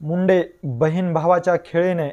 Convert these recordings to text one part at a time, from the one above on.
मुंडे बहीण भावाच्या खेळीने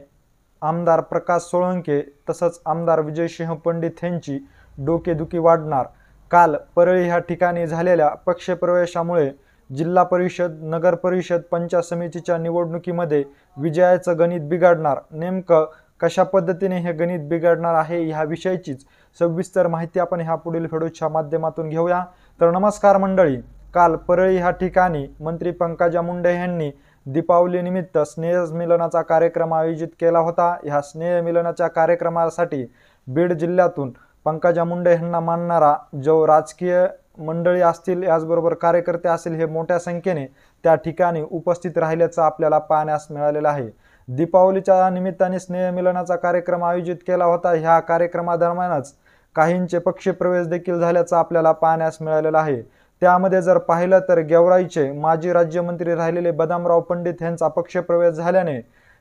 आमदार प्रकाश सोळंके तसंच आमदार विजयसिंह पंडित यांची डोकेदुखी वाढणार। काल परळी ह्या ठिकाणी झालेल्या पक्षप्रवेशामुळे जिल्हा परिषद, नगर परिषद, पंचायत समितीच्या निवडणुकीमध्ये विजयाचं गणित बिघडणार। नेमकं कशा पद्धतीने हे गणित बिघडणार आहे ह्या विषयीचीच सविस्तर माहिती आपण ह्या पुढील व्हिडिओच्या माध्यमातून घेऊया। तर नमस्कार मंडळी, काल परळी ह्या ठिकाणी मंत्री पंकजा मुंडे यांनी दीपावली निमित्त स्नेह मिलनाचा कार्यक्रम आयोजित केला होता। ह्या स्नेह मिलनाच्या कार्यक्रमासाठी बीड जिल्ह्यातून पंकजा मुंडे यांना मानणारा जो राजकीय मंडळी असतील, याचबरोबर कार्यकर्ते असतील, हे मोठ्या संख्येने त्या ठिकाणी उपस्थित राहिल्याचं आपल्याला पाहण्यास मिळालेलं आहे। दीपावलीच्या निमित्ताने स्नेह मिलनाचा कार्यक्रम आयोजित केला होता। ह्या कार्यक्रमादरम्यानच काहींचे पक्षप्रवेश देखील झाल्याचं आपल्याला पाहण्यास मिळालेलं आहे। त्यामध्ये जर पाहिलं तर गेवराईचे माजी राज्यमंत्री राहिलेले बदामराव पंडित यांचा पक्षप्रवेश झाल्याने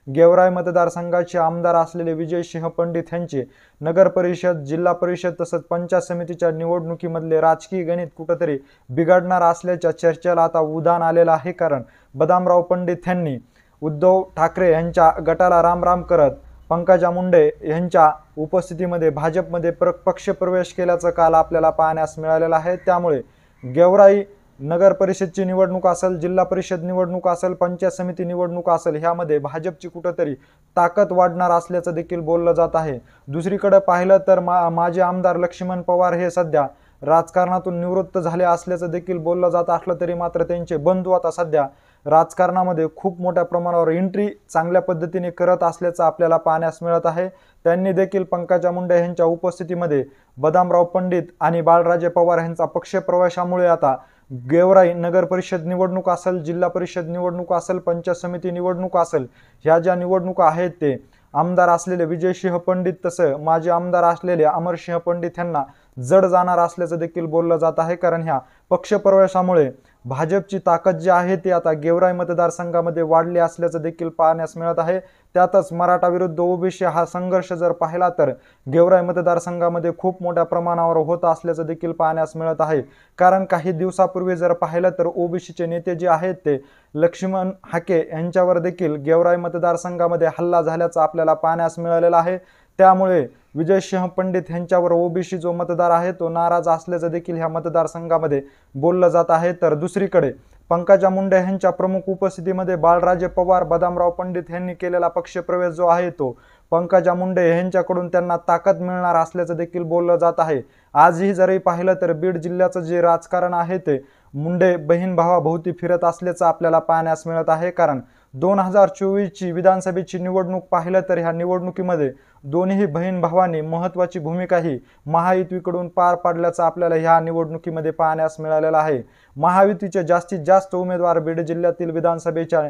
गेवराई मतदारसंघाचे आमदार असलेले विजयसिंह पंडित यांचे नगर परिषद, जिल्हा परिषद तसंच पंचायत समितीच्या निवडणुकीमधले राजकीय गणित कुठेतरी बिघडणार असल्याच्या चर्चेला आता उधाण आलेलं आहे। कारण बदामराव पंडित यांनी उद्धव ठाकरे यांच्या गटाला रामराम करत पंकजा मुंडे यांच्या उपस्थितीमध्ये भाजपमध्ये पक्षप्रवेश केल्याचं काल आपल्याला पाहण्यास मिळालेलं आहे। त्यामुळे गेवराई नगर परिषदची निवडणूक असेल, जिल्हा परिषद निवडणूक असेल, पंचायत समिती निवडणूक असेल, ह्यामध्ये भाजपची कुठेतरी ताकद वाढणार असल्याचं देखील बोललं जात आहे। दुसरीकडे पाहिलं तर माजी आमदार लक्ष्मण पवार हे सध्या राजकारणातून निवृत्त झाले असल्याचं देखील बोललं जात असलं तरी मात्र त्यांचे बंधू आता सध्या राजकारणामध्ये खूप मोठ्या प्रमाणावर एंट्री चांगल्या पद्धतीने करत असल्याचं आपल्याला पाहण्यास मिळत आहे। त्यांनी देखील पंकजा मुंडे यांच्या उपस्थितीमध्ये बदामराव पंडित आणि बाळराजे पवार यांचा पक्षप्रवेशामुळे आता गेवराई नगर परिषद निवडणूक असेल, जिल्हा परिषद निवडणूक असेल, पंचायत समिती निवडणूक असेल, ह्या ज्या निवडणुका आहेत ते आमदार असलेले विजयसिंह पंडित तसं माजी आमदार असलेले अमरसिंह पंडित यांना जड जाणार असल्याचं देखील बोललं जात आहे। कारण ह्या पक्षप्रवेशामुळे भाजपची ताकद जी आहे ती आता गेवराई मतदारसंघामध्ये वाढली असल्याचं देखील पाहण्यास मिळत आहे। त्यातच मराठा विरुद्ध ओबीसी हा संघर्ष जर पाहिला तर गेवराई मतदारसंघामध्ये खूप मोठ्या प्रमाणावर होत असल्याचं देखील पाहण्यास मिळत आहे। कारण काही दिवसापूर्वी जर पाहिलं तर ओबीसीचे नेते जे आहेत ते लक्ष्मण हाके यांच्यावर देखील गेवराई मतदारसंघामध्ये हल्ला झाल्याचं आपल्याला पाहण्यास मिळालेलं आहे। त्यामुळे विजयसिंह पंडित यांच्यावर ओबीसी जो मतदार आहे तो नाराज असल्याचं देखील ह्या मतदारसंघामध्ये बोललं जात आहे। तर दुसरीकडे पंकजा मुंडे यांच्या प्रमुख उपस्थितीमध्ये बाळराजे पवार, बदामराव पंडित यांनी केलेला पक्षप्रवेश जो आहे तो पंकजा मुंडे यांच्याकडून त्यांना ताकद मिळणार असल्याचं देखील बोललं जात आहे। आजही जरी पाहिलं तर बीड जिल्ह्याचं जे राजकारण आहे ते मुंडे बहीण भावाभोवती फिरत असल्याचं आपल्याला पाहण्यास मिळत आहे। कारण 2024ची विधानसभेची निवडणूक पाहिलं तर ह्या निवडणुकीमध्ये दोन्ही बहीण भावांनी महत्त्वाची भूमिका ही महायुतीकडून पार पाडल्याचं आपल्याला ह्या निवडणुकीमध्ये पाहण्यास मिळालेलं आहे। महायुतीचे जास्तीत जास्त उमेदवार बीड जिल्ह्यातील विधानसभेच्या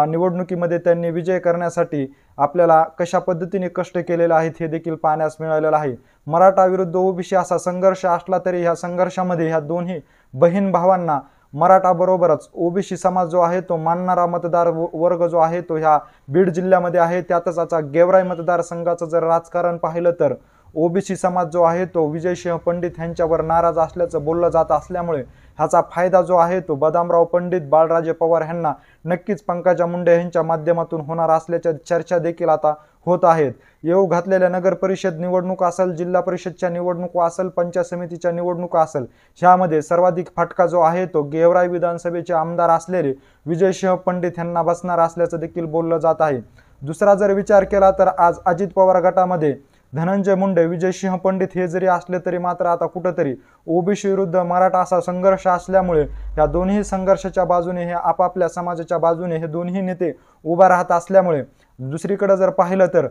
निवडणुकीमध्ये त्यांनी विजय करण्यासाठी आपल्याला कशा पद्धतीने कष्ट केलेले आहेत हे देखील पाहण्यास मिळालेलं आहे। मराठा विरुद्ध ओबीसी असा संघर्ष असला तरी ह्या संघर्षामध्ये ह्या दोन्ही बहीण भावांना मराठा बरोबरच ओबीसी समाज जो आहे तो मानणारा मतदार वर्ग जो आहे तो ह्या बीड जिल्ह्यामध्ये आहे। त्यातच आता गेवराई मतदारसंघाचं जर राजकारण पाहिलं तर ओबीसी समाज जो आहे तो विजयसिंह पंडित यांच्यावर नाराज असल्याचं बोललं जात असल्यामुळे ह्याचा फायदा जो आहे तो बदामराव पंडित, बाळराजे पवार यांना नक्कीच पंकजा मुंडे यांच्या माध्यमातून होणार असल्याच्या चर्चा देखील आता होत आहेत। येऊ घातलेल्या नगर परिषद निवडणूक असेल, जिल्हा परिषदच्या निवडणूक असेल, पंचायत समितीच्या निवडणूक असेल, ह्यामध्ये सर्वाधिक फटका जो आहे तो गेवराई विधानसभेचे आमदार असलेले विजयसिंह पंडित यांना बसणार असल्याचं देखील बोललं जात आहे। दुसरा जर विचार केला तर आज अजित पवार गटामध्ये धनंजय मुंडे, विजयसिंह पंडित हे जरी असले तरी मात्र आता कुठेतरी ओबीसी विरुद्ध मराठा असा संघर्ष असल्यामुळे या दोन्ही संघर्षाच्या बाजूने हे आपापल्या समाजाच्या बाजूने हे दोन्ही नेते उभा राहत असल्यामुळे दुसरीकडे जर पाहिलं तर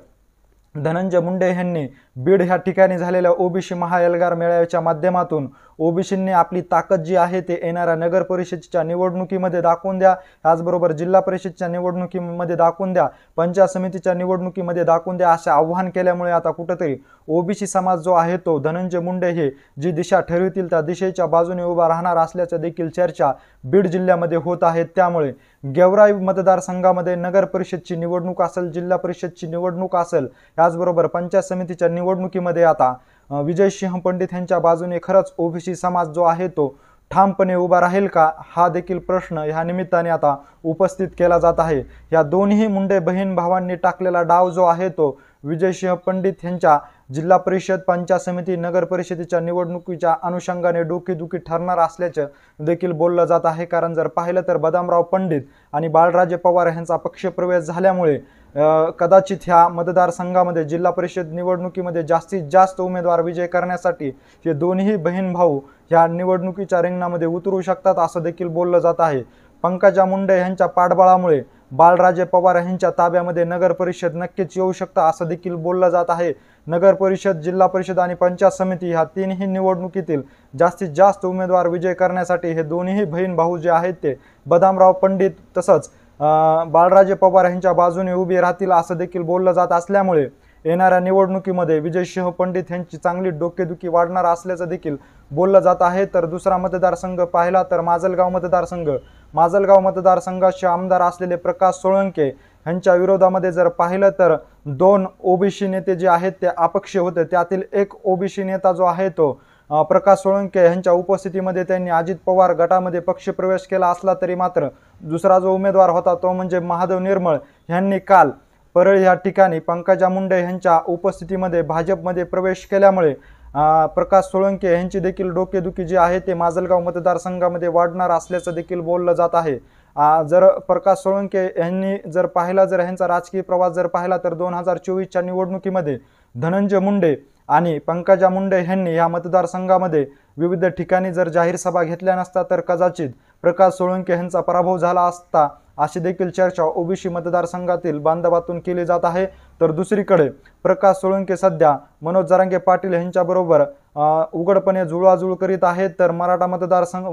धनंजय मुंडे यांनी बीड ह्या ठिकाणी झालेल्या ओबीसी महाएल्गार मेळाव्याच्या माध्यमातून ओबीसींनी आपली ताकद जी आहे ते येणाऱ्या नगर परिषदेच्या निवडणुकीमध्ये दाखवून द्या, त्याचबरोबर जिल्हा परिषदच्या निवडणुकीमध्ये दाखवून द्या, पंचायत समितीच्या निवडणुकीमध्ये दाखवून द्या असे आव्हान केल्यामुळे आता कुठेतरी ओबीसी समाज जो आहे तो धनंजय मुंडे हे जी दिशा ठरवतील त्या दिशेच्या बाजूने उभा राहणार असल्याच्या देखील चर्चा बीड जिल्ह्यामध्ये होत आहेत। त्यामुळे गेवराई मतदारसंघामध्ये नगर परिषदची निवडणूक असेल, जिल्हा परिषदची निवडणूक असेल, त्याचबरोबर पंचायत समितीच्या निवडणुकीमध्ये आता विजयसिंह पंडित यांच्या बाजूने खरंच ओबीसी समाज जो आहे तो ठामपणे उभा राहील का, हा देखील प्रश्न ह्या निमित्ताने आता उपस्थित केला जात आहे। या दोन्ही मुंडे बहीण भावांनी टाकलेला डाव जो आहे तो विजयसिंह पंडित यांच्या जिल्हा परिषद, पंचायत समिती, नगर परिषदेच्या निवडणुकीच्या अनुषंगाने डोकेदुखी ठरणार असल्याचं देखील बोललं जात आहे। कारण जर पाहिलं तर बदामराव पंडित आणि बाळराजे पवार यांचा पक्षप्रवेश झाल्यामुळे कदाचित ह्या मतदारसंघामध्ये जिल्हा परिषद निवडणुकीमध्ये जास्तीत जास्त उमेदवार विजय करण्यासाठी हे दोन्ही बहीण भाऊ ह्या निवडणुकीच्या रिंगणामध्ये उतरू शकतात असं देखील बोललं जात आहे। पंकजा मुंडे यांच्या पाठबळामुळे बाळराजे पवार यांच्या ताब्यामध्ये नगर परिषद नक्कीच येऊ शकतं असं देखील बोललं जात आहे। नगर परिषद, जिल्हा परिषद आणि पंचायत समिती ह्या तीनही निवडणुकीतील जास्तीत जास्त उमेदवार विजय करण्यासाठी हे दोन्ही बहीण भाऊ जे आहेत ते बदामराव पंडित तसंच बाळराजे पवार यांच्या बाजूने उभे राहतील असं देखील बोललं जात असल्यामुळे येणाऱ्या निवडणुकीमध्ये विजयसिंह पंडित यांची चांगली डोकेदुखी वाढणार असल्याचं देखील बोललं जात आहे। तर दुसरा मतदारसंघ पाहिला तर माजलगाव मतदारसंघ, माजलगाव मतदारसंघाचे आमदार असलेले प्रकाश सोळंके यांच्या विरोधामध्ये जर पाहिलं तर 2 ओबीसी नेते जे आहेत ते अपक्ष होते। त्यातील एक ओबीसी नेता जो आहे तो प्रकाश सोळंके यांच्या उपस्थितीमध्ये त्यांनी अजित पवार गटामध्ये पक्षप्रवेश केला असला तरी मात्र दुसरा जो उमेदवार होता तो म्हणजे महादेव निर्मळ यांनी काल परळी या ठिकाणी पंकजा मुंडे यांच्या उपस्थितीमध्ये भाजपमध्ये प्रवेश केल्यामुळे प्रकाश सोळंके यांची देखील डोकेदुखी जी आहे ते माजलगाव मतदारसंघामध्ये वाढणार असल्याचं देखील बोललं जात आहे। जर प्रकाश सोळंके यांनी जर पाहिला, जर यांचा राजकीय प्रवास जर पाहिला तर 2024च्या निवडणुकीमध्ये धनंजय मुंडे आणि पंकजा मुंडे यांनी या मतदारसंघामध्ये विविध ठिकाणी जर जाहीर सभा घेतल्या नसता तर कदाचित प्रकाश सोळंके यांचा पराभव झाला असता अशी देखील चर्चा ओबीसी मतदारसंघातील बांधवातून केली जात आहे। तर दुसरीकडे प्रकाश सोळंके सध्या मनोज जरांगे पाटील यांच्याबरोबर उघडपणे जुळवाजुळव करीत आहेत। तर मराठा मतदारसंघ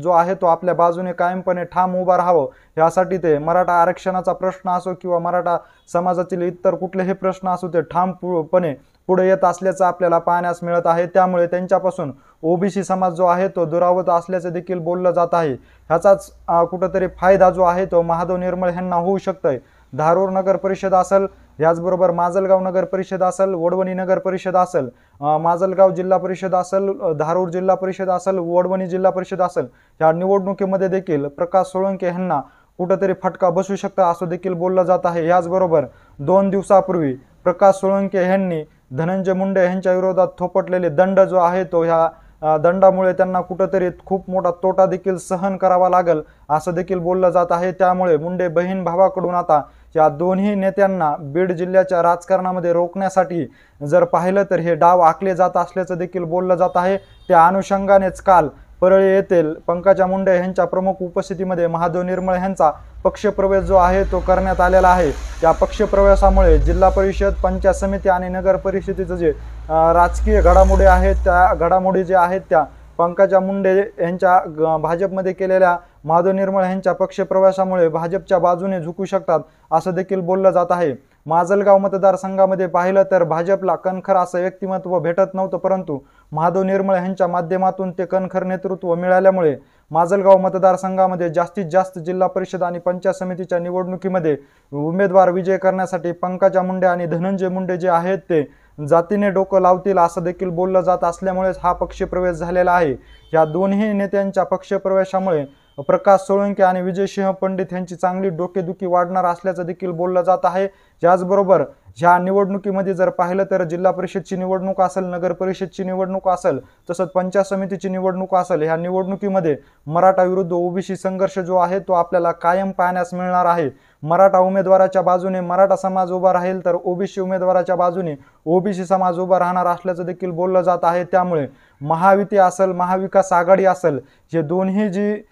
जो आहे तो आपल्या बाजूने कायमपणे ठाम उभा राहावं यासाठी ते मराठा आरक्षणाचा प्रश्न असो किंवा मराठा समाजातील इतर कुठलेही प्रश्न असो ते ठामपणे पुढे येत असल्याचं आपल्याला पाहण्यास मिळत आहे। त्यामुळे त्यांच्यापासून ओबीसी समाज जो आहे तो दुरावत असल्याचं देखील बोललं जात आहे। ह्याचाच कुठेतरी फायदा जो आहे तो महादेव निर्मळ यांना होऊ शकतोय। धारूर नगर परिषद असेल, याचबरोबर माजलगाव नगर परिषद असेल, वडवणी नगर परिषद असेल, माजलगाव जिल्हा परिषद असेल, धारूर जिल्हा परिषद असेल, वडवणी जिल्हा परिषद असेल, या निवडणुकीमध्ये देखील प्रकाश सोळंके यांना कुठेतरी फटका बसू शकता असं देखील बोललं जात आहे। याचबरोबर 2 दिवसापूर्वी प्रकाश सोळंके यांनी धनंजय मुंडे यांच्या विरोधात थोपटलेले दंड जो आहे तो ह्या दंडामुळे त्यांना कुठेतरी खूप मोठा तोटा देखील सहन करावा लागेल असं देखील बोललं जात आहे। त्यामुळे मुंडे बहीण भावाकडून आता या दोन्ही नेत्यांना बीड जिल्ह्याच्या राजकारणामध्ये रोखण्यासाठी जर पाहिलं तर हे डाव आखले जात असल्याचं देखील बोललं जात आहे। त्या अनुषंगानेच काल परळी येथील पंकजा मुंडे यांच्या प्रमुख उपस्थितीमध्ये महादेव निर्मळ यांचा पक्षप्रवेश जो आहे तो करण्यात आलेला आहे। त्या पक्षप्रवेशामुळे जिल्हा परिषद, पंचायत समिती आणि नगर परिषदेचे जे राजकीय घडामोडी आहेत त्या घडामोडी जे आहेत त्या पंकजा मुंडे यांच्या भाजपमध्ये केलेल्या महादेव निर्मळ यांच्या पक्षप्रवेशामुळे भाजपच्या बाजूने झुकू शकतात असं देखील बोललं जात आहे। माजलगाव मतदारसंघामध्ये पाहिलं तर भाजपला कणखर असं व्यक्तिमत्व भेटत नव्हतं, परंतु महादेव निर्मळ यांच्या माध्यमातून ते कणखर नेतृत्व मिळाल्यामुळे माजलगाव मतदारसंघामध्ये जास्तीत जास्त जिल्हा परिषद आणि पंचायत समितीच्या निवडणुकीमध्ये उमेदवार विजय करण्यासाठी पंकजा मुंडे आणि धनंजय मुंडे जे आहेत ते जातीने डोकं लावतील असं देखील बोललं जात असल्यामुळेच हा पक्षप्रवेश झालेला आहे। या दोन्ही नेत्यांच्या पक्षप्रवेशामुळे प्रकाश सोळंके आणि विजयसिंह पंडित यांची चांगली डोकेदुखी वाढणार असल्याचं देखील बोललं जात आहे। याचबरोबर ह्या निवडणुकीमध्ये जर पाहिलं तर जिल्हा परिषदची निवडणूक असेल, नगर परिषदची निवडणूक असेल, तसंच पंचायत समितीची निवडणूक असेल, ह्या निवडणुकीमध्ये मराठा विरुद्ध ओबीसी संघर्ष जो आहे तो आपल्याला कायम पाहण्यास मिळणार आहे। मराठा उमेदवाराच्या बाजूने मराठा समाज उभा राहील तर ओबीसी उमेदवाराच्या बाजूने ओबीसी समाज उभा राहणार असल्याचं देखील बोललं जात आहे। त्यामुळे महायुती असेल, महाविकास आघाडी असेल, हे दोन्ही जी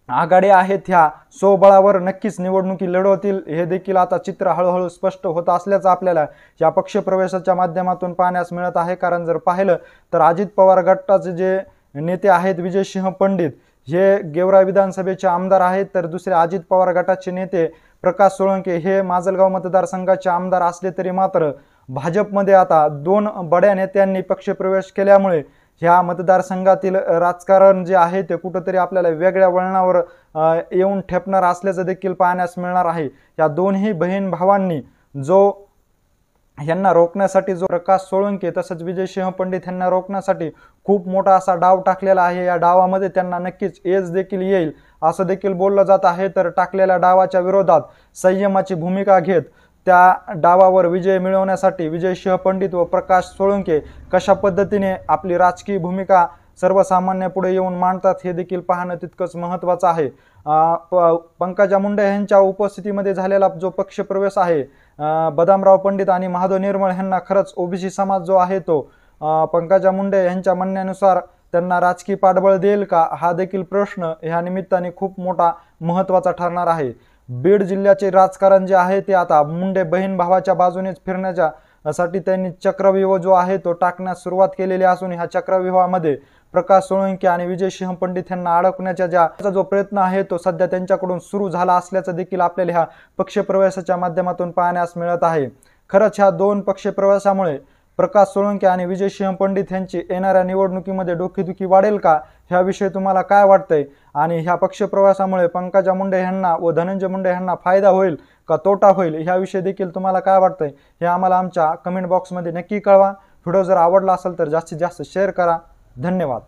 आघाड्या आहेत ह्या स्वबळावर नक्कीच निवडणुकी लढवतील हे देखील आता चित्र हळूहळू स्पष्ट होत असल्याचं आपल्याला या पक्षप्रवेशाच्या माध्यमातून पाहण्यास मिळत आहे। कारण जर पाहिलं तर अजित पवार गटाचे जे नेते आहेत विजयसिंह पंडित हे गेवराई विधानसभेचे आमदार आहेत, तर दुसरे अजित पवार गटाचे नेते प्रकाश सोळंके हे माजलगाव मतदारसंघाचे आमदार असले तरी मात्र भाजपमध्ये आता 2 बड्या नेत्यांनी पक्षप्रवेश केल्यामुळे ह्या मतदारसंघातील राजकारण जे आहे ते कुठेतरी आपल्याला वेगळ्या वळणावर येऊन ठेपणार असल्याचं देखील पाहण्यास मिळणार आहे। या दोन्ही बहीण भावांनी जो यांना रोखण्यासाठी जो प्रकाश सोळंके तसंच विजयसिंह पंडित यांना रोखण्यासाठी खूप मोठा असा डाव टाकलेला आहे। या डावामध्ये त्यांना नक्कीच यश देखील येईल असं देखील बोललं जात आहे। तर टाकलेल्या डावाच्या विरोधात संयमाची भूमिका घेत त्या डावावर विजय मिळवण्यासाठी विजयसिंह पंडित व प्रकाश सोळंके कशा पद्धतीने आपली राजकीय भूमिका सर्वसामान्यापुढे येऊन मांडतात हे देखील पाहणं तितकंच महत्त्वाचं आहे। पंकजा मुंडे यांच्या उपस्थितीमध्ये झालेला जो पक्षप्रवेश आहे बदामराव पंडित आणि महादेव निर्मळ यांना खरंच ओबीसी समाज जो आहे तो पंकजा मुंडे यांच्या म्हणण्यानुसार त्यांना राजकीय पाठबळ देईल का, हा देखील प्रश्न ह्या निमित्ताने खूप मोठा महत्त्वाचा ठरणार आहे। बीड जिल्ह्याचे राजकारण जे आहे ते आता मुंडे बहीण भावाच्या बाजूनेच फिरण्याच्या साठी त्यांनी चक्रव्यूह जो आहे तो टाकण्यास सुरुवात केलेली असून ह्या चक्रव्यूहामध्ये प्रकाश सोळंके आणि विजयसिंह पंडित यांना अडकण्याचा जो प्रयत्न आहे तो सध्या त्यांच्याकडून सुरू झाला असल्याचं देखील आपल्याला ह्या पक्षप्रवेशाच्या माध्यमातून पाहण्यास मिळत आहे। खरंच ह्या दोन पक्षप्रवेशामुळे प्रकाश सोळंके आणि विजयसिंह पंडित यांची येणाऱ्या निवडणुकीमध्ये डोकेदुखी वाढेल का, ह्याविषयी तुम्हाला काय वाटतंय आणि ह्या पक्षप्रवेशामुळे पंकजा मुंडे यांना व धनंजय मुंडे यांना फायदा होईल का तोटा होईल ह्याविषयी देखील तुम्हाला काय वाटतंय हे आम्हाला आमच्या कमेंट बॉक्समध्ये नक्की कळवा। व्हिडिओ जर आवडला असेल तर जास्तीत जास्त शेअर करा। धन्यवाद।